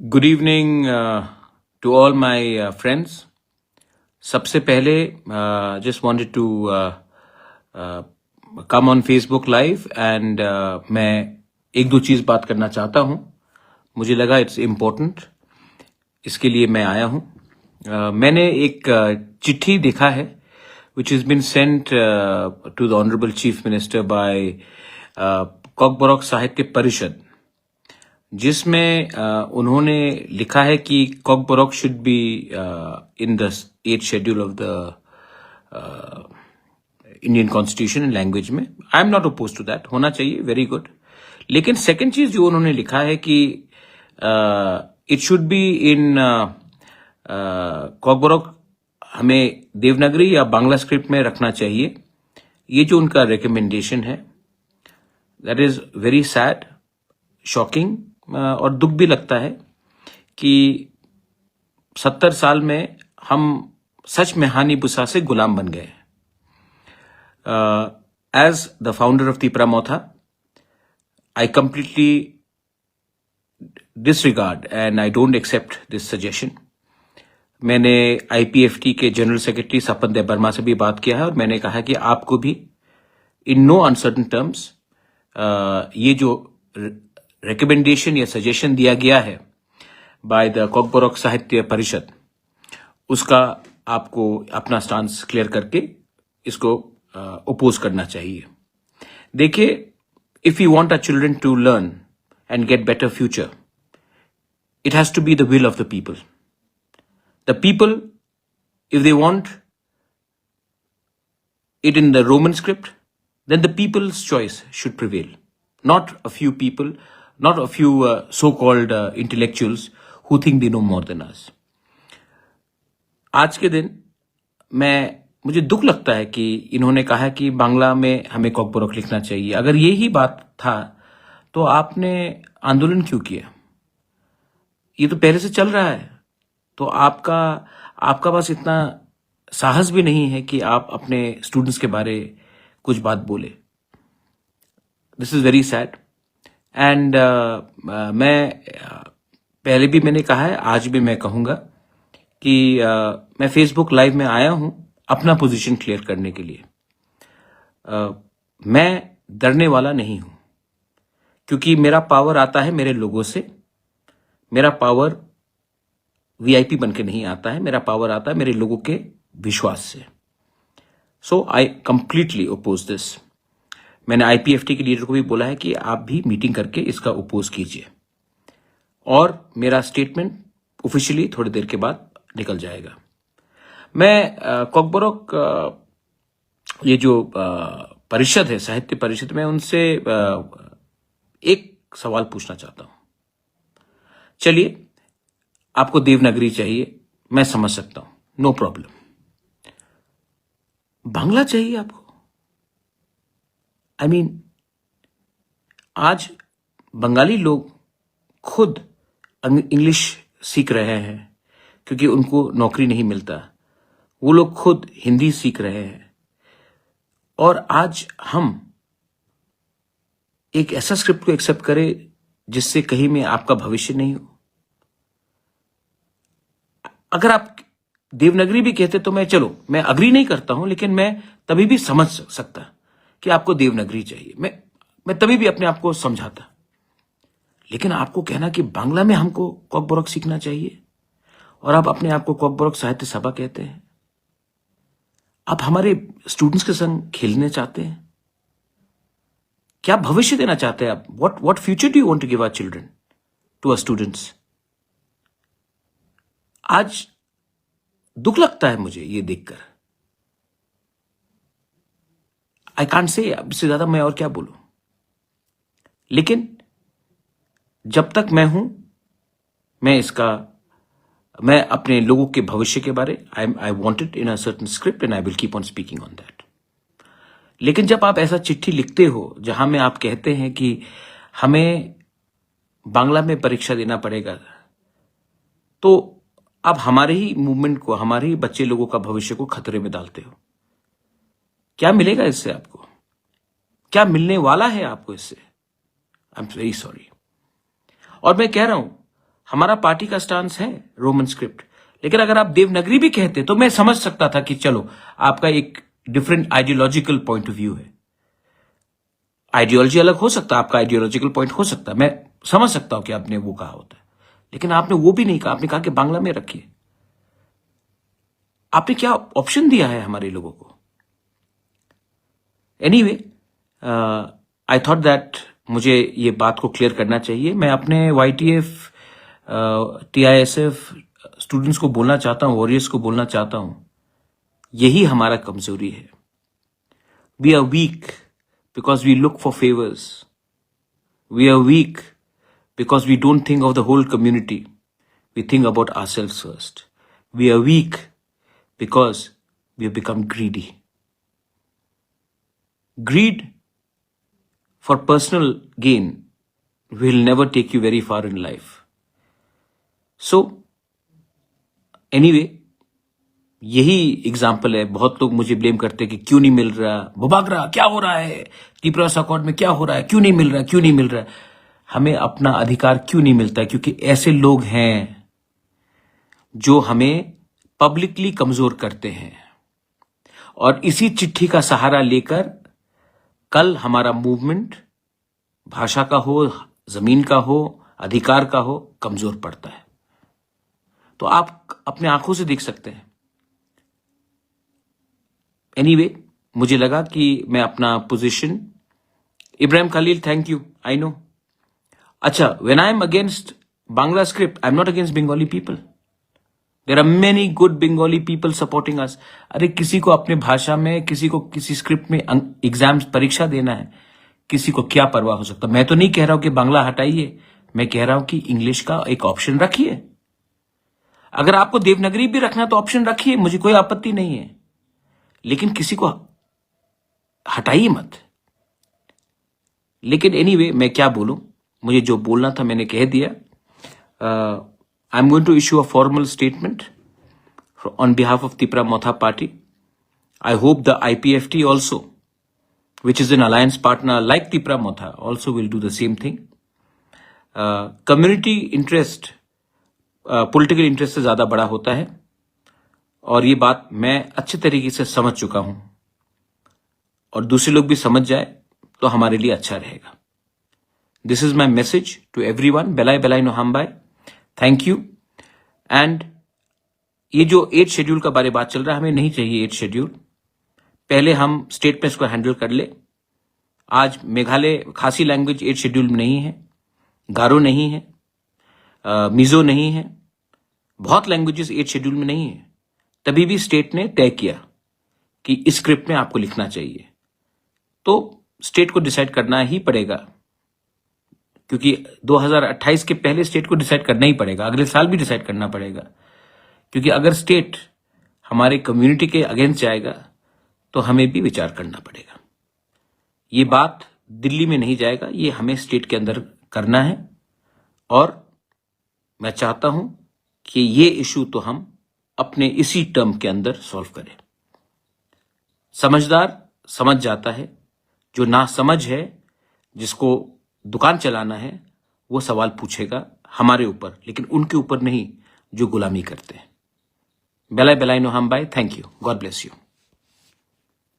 Good evening to all my friends. सबसे पहले just wanted to come on Facebook live and मैं एक दो चीज़ बात करना चाहता हूँ। मुझे लगा इट्स इम्पोर्टेंट, इसके लिए मैं आया हूँ। मैंने एक चिट्ठी देखा है which has been sent to the Honorable Chief Minister by Kokborok साहित्य परिषद, जिसमें उन्होंने लिखा है कि Kokborok should be in the 8th schedule of the Indian constitution इन लैंग्वेज में। I am not oppose to that, होना चाहिए, वेरी गुड। लेकिन सेकंड चीज जो उन्होंने लिखा है कि इट शुड बी इन कॉकबोरॉक हमें देवनागरी या बांग्ला स्क्रिप्ट में रखना चाहिए। ये जो उनका रिकमेंडेशन है, that is very sad, shocking, और दुख भी लगता है कि 70 साल में हम सच में हानि बुसा से गुलाम बन गए। As the founder of Tipra Motha, I completely disregard and I don't accept this suggestion. मैंने आईपीएफटी के जनरल सेक्रेटरी सपन देव वर्मा से भी बात किया है और मैंने कहा कि आपको भी इन नो अनसर्टन टर्म्स ये जो रिकमेंडेशन या सजेशन दिया गया है बाय द कॉकबोरॉक साहित्य परिषद, उसका आपको अपना स्टांस क्लियर करके इसको ओपोज करना चाहिए। देखिए, if you want our children to learn and get better future, it has to be the will of the people. The people, if they want it in the Roman script, then the people's choice should prevail. Not a few people, not a few so-called intellectuals who think they know more than us. आज के दिन मुझे दुख लगता है कि इन्होंने कहा कि बांग्ला में हमें कॉकबोरॉक लिखना चाहिए। अगर ये ही बात था तो आपने आंदोलन क्यों किया? ये तो पहले से चल रहा है। तो आपका पास इतना साहस भी नहीं है कि आप अपने स्टूडेंट्स के बारे कुछ बात बोले। This is very sad and मैं पहले भी मैंने कहा है, आज भी मैं कहूंगा कि मैं फेसबुक लाइव में आया हूं अपना पोजीशन क्लियर करने के लिए। मैं डरने वाला नहीं हूं, क्योंकि मेरा पावर आता है मेरे लोगों से। मेरा पावर वीआईपी बनके नहीं आता है, मेरा पावर आता है मेरे लोगों के विश्वास से। सो आई कंप्लीटली ओपोज दिस। मैंने आईपीएफटी के लीडर को भी बोला है कि आप भी मीटिंग करके इसका ओपोज कीजिए और मेरा स्टेटमेंट ऑफिशियली थोड़ी देर के बाद निकल जाएगा। मैं कॉकबोरॉक ये जो परिषद है, साहित्य परिषद, में उनसे एक सवाल पूछना चाहता हूं। चलिए, आपको देवनागरी चाहिए, मैं समझ सकता हूं, नो प्रॉब्लम। बांग्ला चाहिए आपको? आई मीन, आज बंगाली लोग खुद इंग्लिश सीख रहे हैं क्योंकि उनको नौकरी नहीं मिलता। वो लोग खुद हिंदी सीख रहे हैं और आज हम एक ऐसा स्क्रिप्ट को एक्सेप्ट करें जिससे कहीं में आपका भविष्य नहीं हो। अगर आप देवनागरी भी कहते तो मैं अग्री नहीं करता हूं, लेकिन मैं तभी भी समझ सकता कि आपको देवनागरी चाहिए। मैं तभी भी अपने आप को समझाता। लेकिन आपको कहना कि बांग्ला में हमको कॉकबोरॉक सीखना चाहिए और आप अपने आप को कॉकबोरॉक साहित्य सभा कहते हैं। आप हमारे स्टूडेंट्स के संग खेलने चाहते हैं? क्या भविष्य देना चाहते हैं आप? What future do you want to give our children, to our students? आज दुख लगता है मुझे ये देखकर। आई कांट से, इससे ज्यादा मैं और क्या बोलूं। लेकिन जब तक मैं हूं, मैं अपने लोगों के भविष्य के बारे, I want it in a certain script and I will keep on speaking on that. लेकिन जब आप ऐसा चिट्ठी लिखते हो जहां में आप कहते हैं कि हमें बांग्ला में परीक्षा देना पड़ेगा, तो आप हमारे ही मूवमेंट को, हमारे ही बच्चे लोगों का भविष्य को खतरे में डालते हो। क्या मिलेगा इससे आपको? क्या मिलने वाला है आपको इससे? I am very sorry. और मैं कह रहा हूं, हमारा पार्टी का स्टांस है रोमन स्क्रिप्ट, लेकिन अगर आप देवनागरी भी कहते तो मैं समझ सकता था कि चलो आपका एक different ideological point of view है। आइडियोलॉजी अलग हो सकता है, आपका आइडियोलॉजिकल पॉइंट हो सकता है, मैं समझ सकता हूं कि आपने वो कहा होता है, लेकिन आपने वो भी नहीं कहा। आपने कहा कि बांग्ला में रखिए। आपने क्या ऑप्शन दिया है हमारे लोगों को? एनीवे, आई थॉट दैट मुझे ये बात को क्लियर करना चाहिए। मैं अपने YTF TISF स्टूडेंट्स को बोलना चाहता हूं, वॉरियर्स को बोलना चाहता हूं, यही हमारा कमजोरी है। We are weak because we look for favours. We are weak because we don't think of the whole community, we think about ourselves first. We are weak because we have become greedy. Greed for personal gain will never take you very far in life. So, anyway, यही example है। बहुत लोग मुझे blame करते हैं कि क्यों नहीं मिल रहा, बुबागरा क्या हो रहा है, त्रिपुरा अकॉर्ड में क्या हो रहा है, क्यों नहीं मिल रहा, क्यों नहीं मिल रहा। हमें अपना अधिकार क्यों नहीं मिलता? क्योंकि ऐसे लोग हैं जो हमें पब्लिकली कमजोर करते हैं, और इसी चिट्ठी का सहारा लेकर कल हमारा मूवमेंट भाषा का हो, जमीन का हो, अधिकार का हो, कमजोर पड़ता है। तो आप अपने आंखों से देख सकते हैं। एनीवे, मुझे लगा कि मैं अपना position, Ibrahim Khalil, thank you, I know. अच्छा, when I am against Bangla script, I am not against Bengali people. There are many good Bengali people supporting us. अरे किसी को अपने भाषा में, किसी को किसी स्क्रिप्ट में एग्जाम्स परीक्षा देना है, किसी को क्या परवाह हो सकता। मैं तो नहीं कह रहा हूं कि बांग्ला हटाइए, मैं कह रहा हूं कि इंग्लिश का एक ऑप्शन रखिए। अगर आपको देवनागरी भी रखना तो ऑप्शन रखिए, मुझे कोई आपत्ति नहीं है, लेकिन किसी को हटाइए मत। लेकिन एनीवे, मैं क्या बोलूं, मुझे जो बोलना था मैंने कह दिया। I'm going to issue a formal statement on behalf of Tripura Motha Party. I hope the IPFT also, which is an alliance partner like Tripura Motha, also will do the same thing. Community interest, political interest से ज्यादा बड़ा होता है, और ये बात मैं अच्छे तरीके से समझ चुका हूं, और दूसरे लोग भी समझ जाए तो हमारे लिए अच्छा रहेगा। This is my message to everyone. Belai belai no hambai. Thank you. And ये जो 8 शेड्यूल का बारे बात चल रहा है, हमें नहीं चाहिए 8 शेड्यूल। पहले हम स्टेट में इसको हैंडल कर ले। आज मेघालय खासी लैंग्वेज 8 शेड्यूल में नहीं है, गारो नहीं है, मिजो नहीं है, बहुत लैंग्वेजेस 8 शेड्यूल में नहीं है। तभी भी स्टेट ने तय किया कि इस स्क्रिप्ट में आपको लिखना चाहिए, तो स्टेट को डिसाइड करना ही पड़ेगा, क्योंकि 2028 के पहले स्टेट को डिसाइड करना ही पड़ेगा, अगले साल भी डिसाइड करना पड़ेगा। क्योंकि अगर स्टेट हमारे कम्युनिटी के अगेंस्ट जाएगा तो हमें भी विचार करना पड़ेगा। ये बात दिल्ली में नहीं जाएगा, ये हमें स्टेट के अंदर करना है, और मैं चाहता हूं कि ये इशू तो हम अपने इसी टर्म के अंदर सॉल्व करें। समझदार समझ जाता है, जो ना समझ है, जिसको दुकान चलाना है, वो सवाल पूछेगा हमारे ऊपर, लेकिन उनके ऊपर नहीं जो गुलामी करते हैं। बेलाई बेलाई नो हम बाय। Thank you, God bless you.